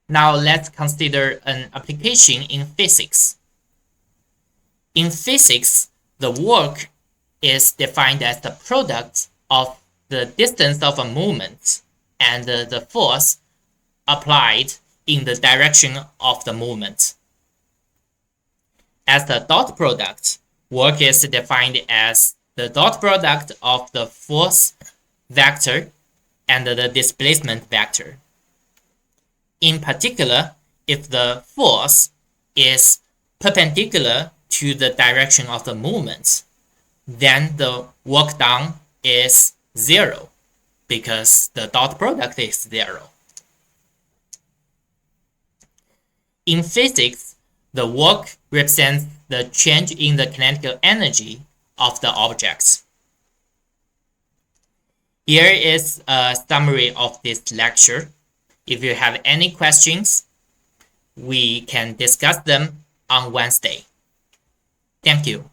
Now let's consider an application in physics. In physics, the work is defined as the product of the distance of a movement and the force applied in the direction of the movement. As the dot product, work is defined as the dot product of the force vector and the displacement vector. In particular, if the force is perpendicular to the direction of the movement, then the work done is 0 because the dot product is 0. In physics, the work represents the change in the kinetic energy of the objects. Here is a summary of this lecture. If you have any questions, we can discuss them on Wednesday. Thank you.